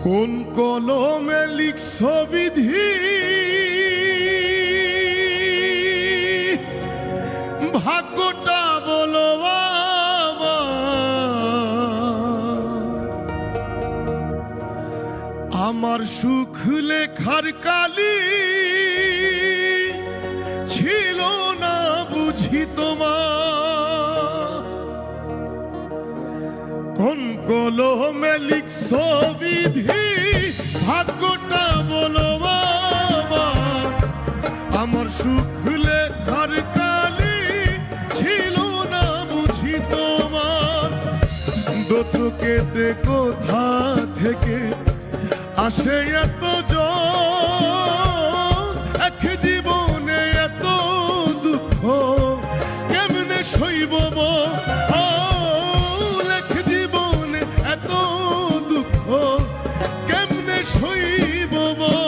কোন কলমে লিখছ বিধি, ভাগ্যটা বলো বাবা। আমার সুখ লেখার কালি ছিল না বুঝি তোমার। কোন কলমে লিখছ বিধি, ভাগ্যটা বলো বাবা। আমার সুখ লেখার কালি ছিল না বুঝি তোমার। দু চোখেতে কোথা থেকে আসে এত জল, এক জীবনে এত দুঃখ কেমনে সইব বল। এক জীবনে এত দুঃখ কেমনে সইব বল।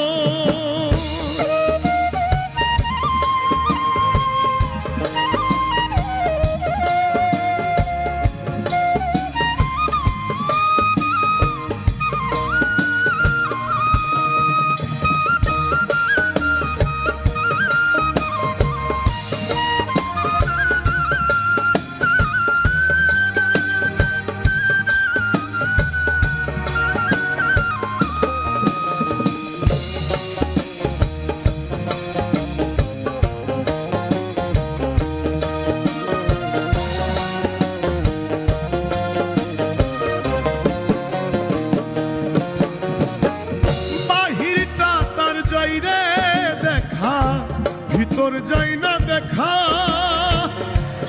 ভিতর যাই না দেখা,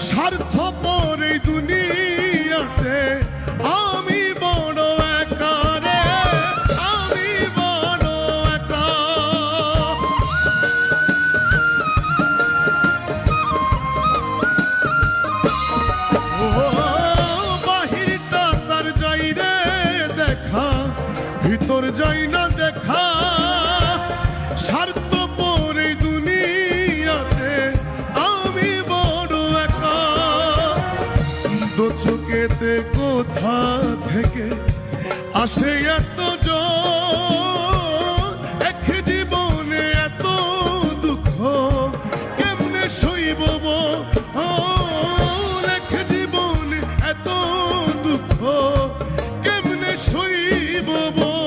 স্বার্থপর এই দুনিয়াতে আমি বড় একা রে, আমি বড় একা। ও বাহিরটা তার যাই রে দেখা, ভিতর যাই না দেখা, স্বার্থপর এই দুনিয়াতে আমি বড় একা। দু চোখেতে কোথা থেকে আসে এত জল, এক জীবনে এত দুঃখ কেমনে সইব বল। এক জীবনে এত দুঃখ কেমনে সইব বল।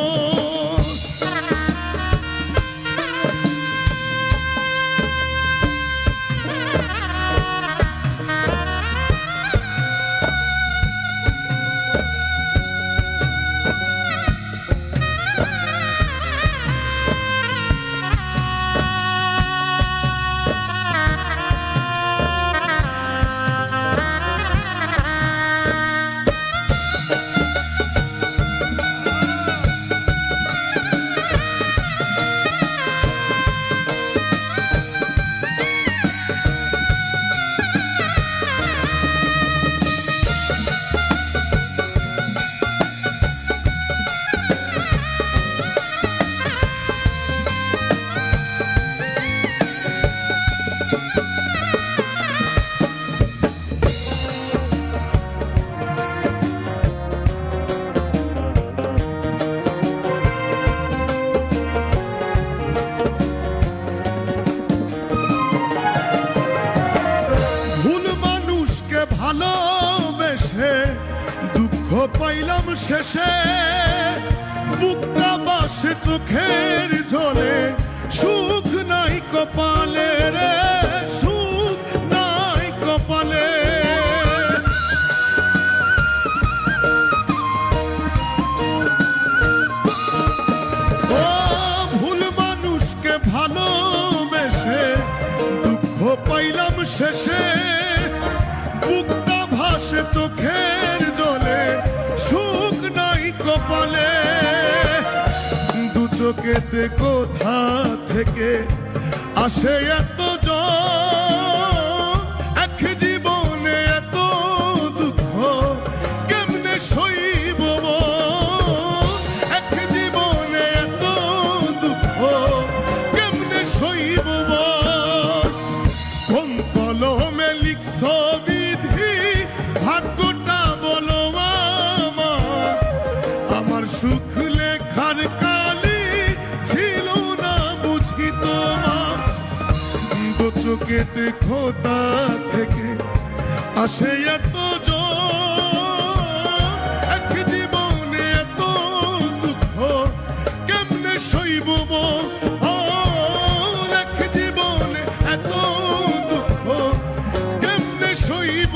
ভালোবেসে দুঃখ পাইলাম শেষে, বুকটা বাসে চোখের জলে, সুখ নাই কপালে রে, সুখ নাই কপালে। ও ভুল মানুষকে ভালোবেসে দুঃখ পাইলাম শেষে, বুকটা ভাসে চোখের জলে, সুখ নাই কপালে। দু চোখেতে কোথা থেকে আসে এত জল, এক জীবনে এত দুঃখ কেমনে সইব বল। এক জীবনে এত দুঃখ কেমনে সইব বল। কোন কলমে লিখছ বিধি, ভাগ্যটা বলো আমার। আমার সুখ লেখার ভাগ্যেতে খোদা থেকে আসে এত এক জীবনে এত দুঃখ কেমনে সইব এক জীবনে এত দুঃখ কেমনে সইব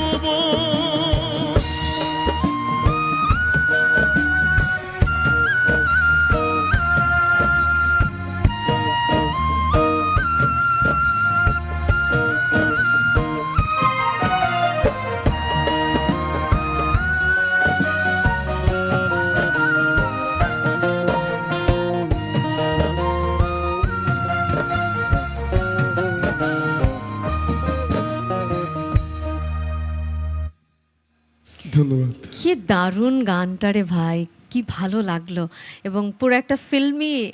ধন্যবাদ। কি দারুণ গানটা রে ভাই, কি ভালো লাগলো এবং পুরো একটা ফিল্মি